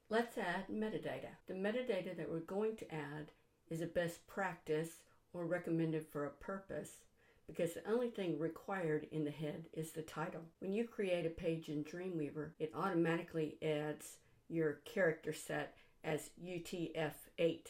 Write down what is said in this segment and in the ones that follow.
Let's add metadata. The metadata that we're going to add is a best practice or recommended for a purpose because the only thing required in the head is the title. When you create a page in Dreamweaver, it automatically adds your character set as UTF-8.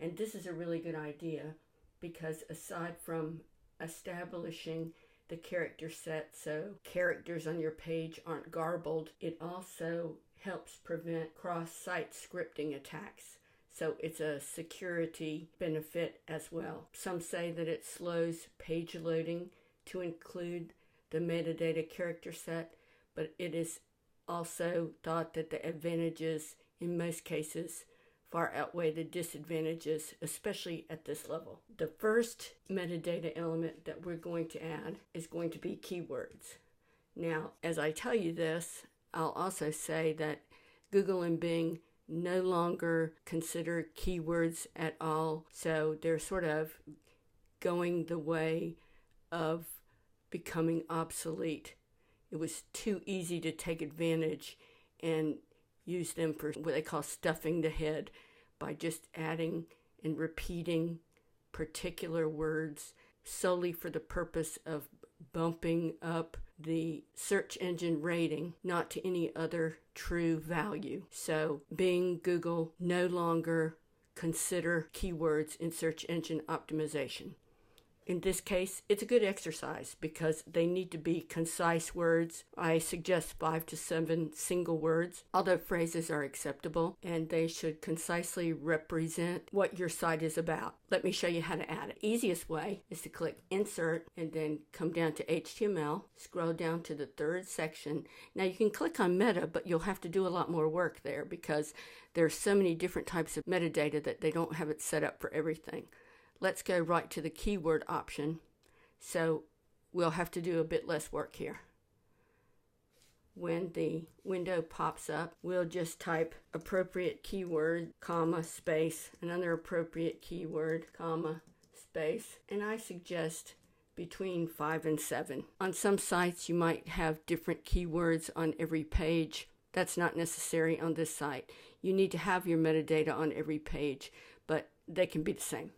And this is a really good idea because aside from establishing the character set so characters on your page aren't garbled, it also helps prevent cross-site scripting attacks. So it's a security benefit as well. Some say that it slows page loading to include the metadata character set, but it is also thought that the advantages in most cases far outweigh the disadvantages, especially at this level. The first metadata element that we're going to add is going to be keywords. Now, as I tell you this, I'll also say that Google and Bing no longer consider keywords at all, so they're sort of going the way of becoming obsolete. It was too easy to take advantage and use them for what they call stuffing the head by just adding and repeating particular words solely for the purpose of bumping up the search engine rating, not to any other true value. So Bing, Google no longer consider keywords in search engine optimization. In this case, it's a good exercise because they need to be concise words. I suggest 5 to 7 single words, although phrases are acceptable, and they should concisely represent what your site is about. Let me show you how to add it. Easiest way is to click Insert and then come down to HTML, scroll down to the third section. Now you can click on Meta, but you'll have to do a lot more work there because there's so many different types of metadata that they don't have it set up for everything. Let's go right to the keyword option. So we'll have to do a bit less work here. When the window pops up, we'll just type appropriate keyword, comma, space, another appropriate keyword, comma, space, and I suggest between 5 and 7. On some sites, you might have different keywords on every page. That's not necessary on this site. You need to have your metadata on every page, but they can be the same.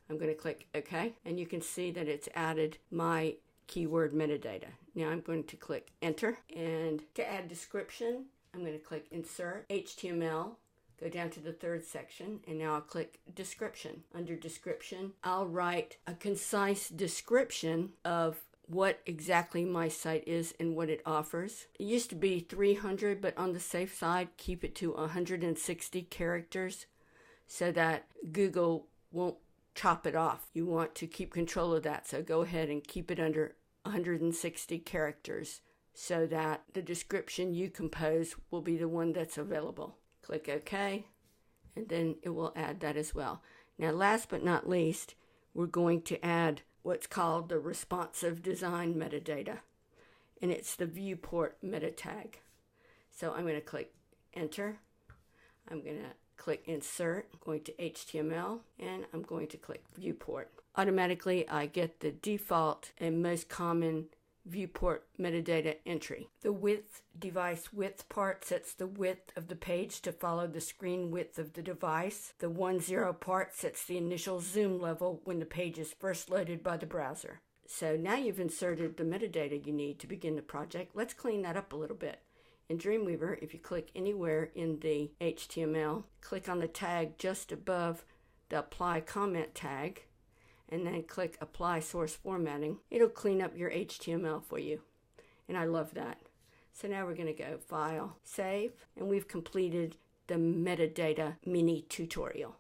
I'm going to click OK, and you can see that it's added my keyword metadata. Now I'm going to click Enter, and to add description, I'm going to click Insert, HTML, go down to the third section, and now I'll click Description. Under Description, I'll write a concise description of what exactly my site is and what it offers. It used to be 300, but on the safe side, keep it to 160 characters so that Google won't chop it off. You want to keep control of that, so go ahead and keep it under 160 characters so that the description you compose will be the one that's available. Click OK, and then it will add that as well. Now, last but not least, we're going to add what's called the responsive design metadata, and it's the Viewport Meta Tag. So I'm going to click Enter. I'm going to click Insert, I'm going to HTML, and I'm going to click Viewport. Automatically, I get the default and most common Viewport metadata entry. The width, device width part sets the width of the page to follow the screen width of the device. The 10 part sets the initial zoom level when the page is first loaded by the browser. So now you've inserted the metadata you need to begin the project. Let's clean that up a little bit. In Dreamweaver, if you click anywhere in the HTML, click on the tag just above the Apply Comment tag, and then click Apply Source Formatting. It'll clean up your HTML for you, and I love that. So now we're going to go File, Save, and we've completed the metadata mini tutorial.